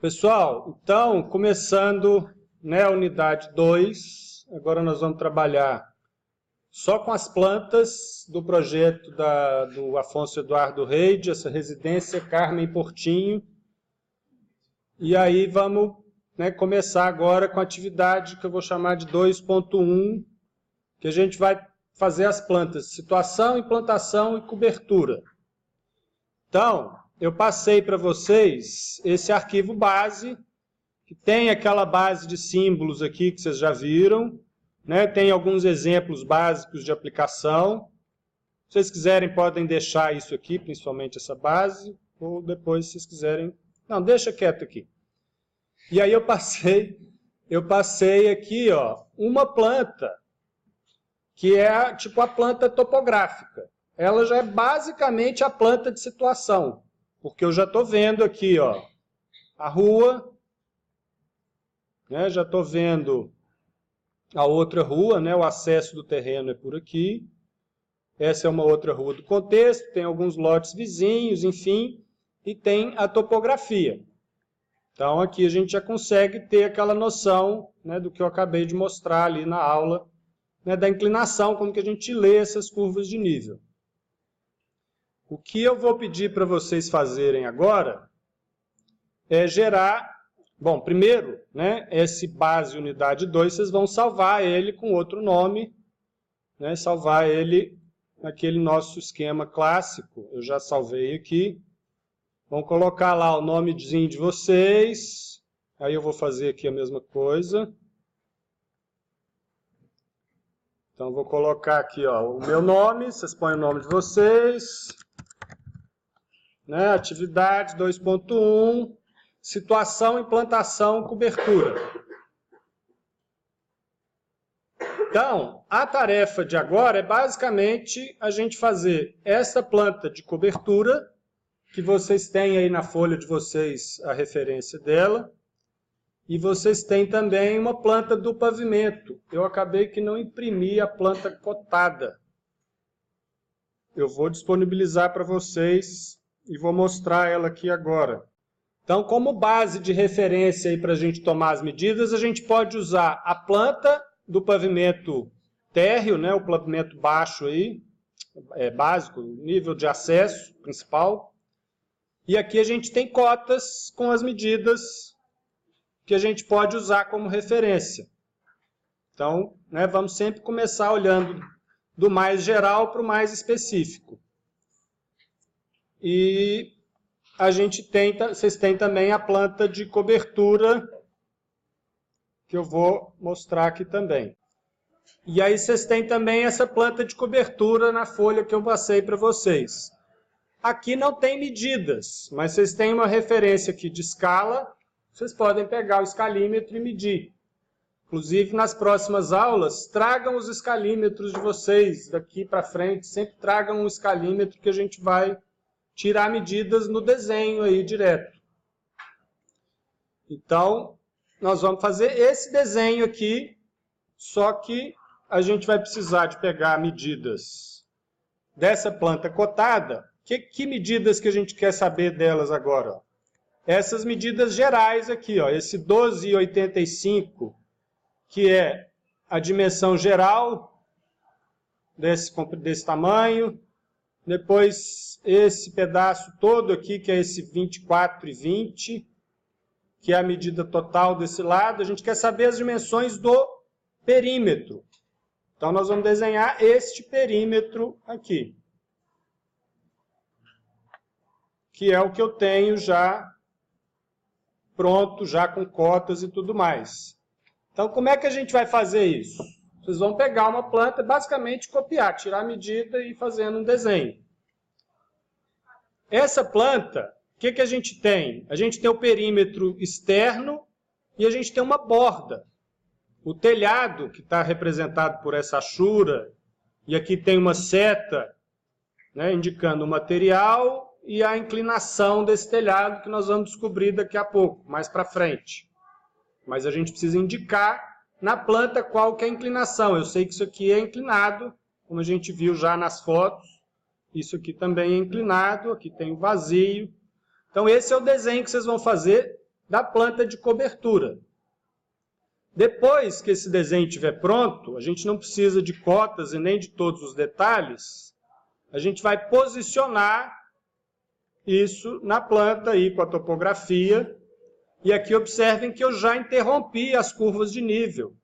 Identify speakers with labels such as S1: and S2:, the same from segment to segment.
S1: Pessoal, então, começando, né, a unidade 2, agora nós vamos trabalhar só com as plantas do projeto do Afonso Eduardo Reide, essa residência Carmen Portinho. E aí vamos, né, começar agora com a atividade que eu vou chamar de 2.1, que a gente vai fazer as plantas, situação, implantação e cobertura. Então, eu passei para vocês esse arquivo base, que tem aquela base de símbolos aqui que vocês já viram, né? Tem alguns exemplos básicos de aplicação. Se vocês quiserem, podem deixar isso aqui, principalmente essa base, ou depois, se vocês quiserem... Não, deixa quieto aqui. E aí eu passei aqui, ó, uma planta, que é tipo a planta topográfica. Ela já é basicamente a planta de situação, porque eu já estou vendo aqui, ó, a rua, né, já estou vendo a outra rua, né, o acesso do terreno é por aqui. Essa é uma outra rua do contexto, tem alguns lotes vizinhos, enfim, e tem a topografia. Então aqui a gente já consegue ter aquela noção, né, do que eu acabei de mostrar ali na aula, né, da inclinação, como que a gente lê essas curvas de nível. O que eu vou pedir para vocês fazerem agora é gerar... Bom, primeiro, né, esse base unidade 2, vocês vão salvar ele com outro nome, né, salvar ele naquele nosso esquema clássico. Eu já salvei aqui. Vão colocar lá o nomezinho de vocês. Aí eu vou fazer aqui a mesma coisa. Então, vou colocar aqui, ó, o meu nome. Vocês põem o nome de vocês. Né, atividade 2.1, situação, implantação, cobertura. Então, a tarefa de agora é basicamente a gente fazer essa planta de cobertura, que vocês têm aí na folha de vocês a referência dela, e vocês têm também uma planta do pavimento. Eu acabei que não imprimi a planta cotada. Eu vou disponibilizar para vocês e vou mostrar ela aqui agora. Então, como base de referência para a gente tomar as medidas, a gente pode usar a planta do pavimento térreo, né, o pavimento baixo aí, básico, nível de acesso principal. E aqui a gente tem cotas com as medidas que a gente pode usar como referência. Então, né, vamos sempre começar olhando do mais geral para o mais específico. E a gente tem, vocês têm também a planta de cobertura, que eu vou mostrar aqui também. E aí vocês têm também essa planta de cobertura na folha que eu passei para vocês. Aqui não tem medidas, mas vocês têm uma referência aqui de escala, vocês podem pegar o escalímetro e medir. Inclusive, nas próximas aulas, tragam os escalímetros de vocês daqui para frente, sempre tragam um escalímetro que a gente vai tirar medidas no desenho aí direto. Então, nós vamos fazer esse desenho aqui, só que a gente vai precisar de pegar medidas dessa planta cotada. Que medidas que a gente quer saber delas agora? Essas medidas gerais aqui, ó, esse 12,85, que é a dimensão geral desse tamanho. Depois, esse pedaço todo aqui, que é esse 24,20, que é a medida total desse lado. A gente quer saber as dimensões do perímetro. Então, nós vamos desenhar este perímetro aqui, que é o que eu tenho já pronto, já com cotas e tudo mais. Então, como é que a gente vai fazer isso? Vocês vão pegar uma planta e basicamente copiar, tirar a medida e ir fazendo um desenho. Essa planta, o que a gente tem? A gente tem o perímetro externo e a gente tem uma borda. O telhado, que está representado por essa achura, e aqui tem uma seta, né, indicando o material e a inclinação desse telhado, que nós vamos descobrir daqui a pouco, mais para frente. Mas a gente precisa indicar na planta qual que é a inclinação. Eu sei que isso aqui é inclinado, como a gente viu já nas fotos. Isso aqui também é inclinado, aqui tem o vazio. Então esse é o desenho que vocês vão fazer da planta de cobertura. Depois que esse desenho estiver pronto, a gente não precisa de cotas e nem de todos os detalhes, a gente vai posicionar isso na planta aí com a topografia. E aqui observem que eu já interrompi as curvas de nível,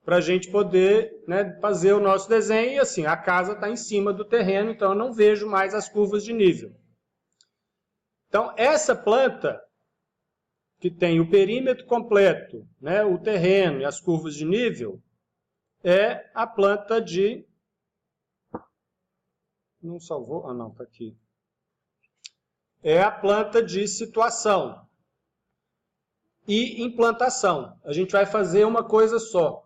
S1: para a gente poder, né, fazer o nosso desenho. E assim, a casa está em cima do terreno, então eu não vejo mais as curvas de nível. Então, essa planta, que tem o perímetro completo, né, o terreno e as curvas de nível, é a planta de... Não salvou? Ah, não, está aqui. É a planta de situação e implantação. A gente vai fazer uma coisa só.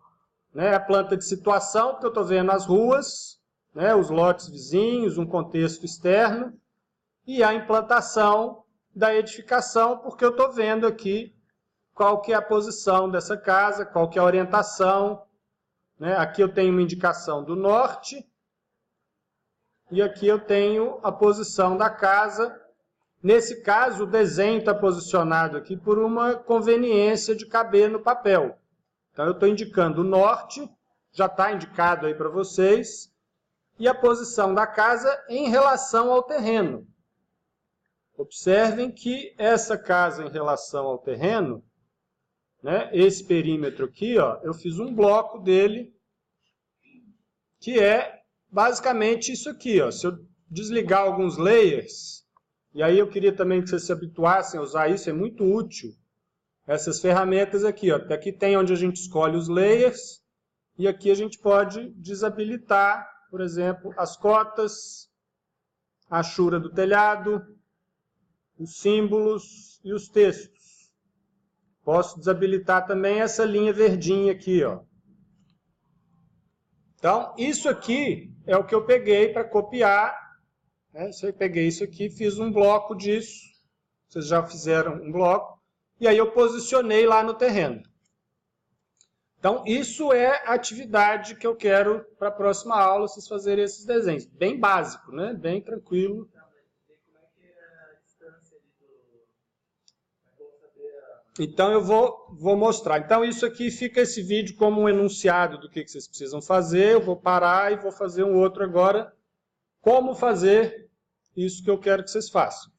S1: Né? A planta de situação, porque eu estou vendo as ruas, né, os lotes vizinhos, um contexto externo, e a implantação da edificação, porque eu estou vendo aqui qual que é a posição dessa casa, qual que é a orientação. Né? Aqui eu tenho uma indicação do norte, e aqui eu tenho a posição da casa. Nesse caso, o desenho está posicionado aqui por uma conveniência de caber no papel. Então, eu estou indicando o norte, já está indicado aí para vocês, e a posição da casa em relação ao terreno. Observem que essa casa em relação ao terreno, né, esse perímetro aqui, ó, eu fiz um bloco dele, que é basicamente isso aqui. Ó. Se eu desligar alguns layers, e aí eu queria também que vocês se habituassem a usar isso, é muito útil. Essas ferramentas aqui, ó. Aqui tem onde a gente escolhe os layers, e aqui a gente pode desabilitar, por exemplo, as cotas, a achura do telhado, os símbolos e os textos. Posso desabilitar também essa linha verdinha aqui, ó. Então, isso aqui é o que eu peguei para copiar. Né? Eu peguei isso aqui, fiz um bloco disso. Vocês já fizeram um bloco. E aí eu posicionei lá no terreno. Então, isso é a atividade que eu quero para a próxima aula, vocês fazerem esses desenhos. Bem básico, né? Bem tranquilo. Então, eu vou mostrar. Então, isso aqui fica esse vídeo como um enunciado do que vocês precisam fazer. Eu vou parar e vou fazer um outro agora. Como fazer isso que eu quero que vocês façam.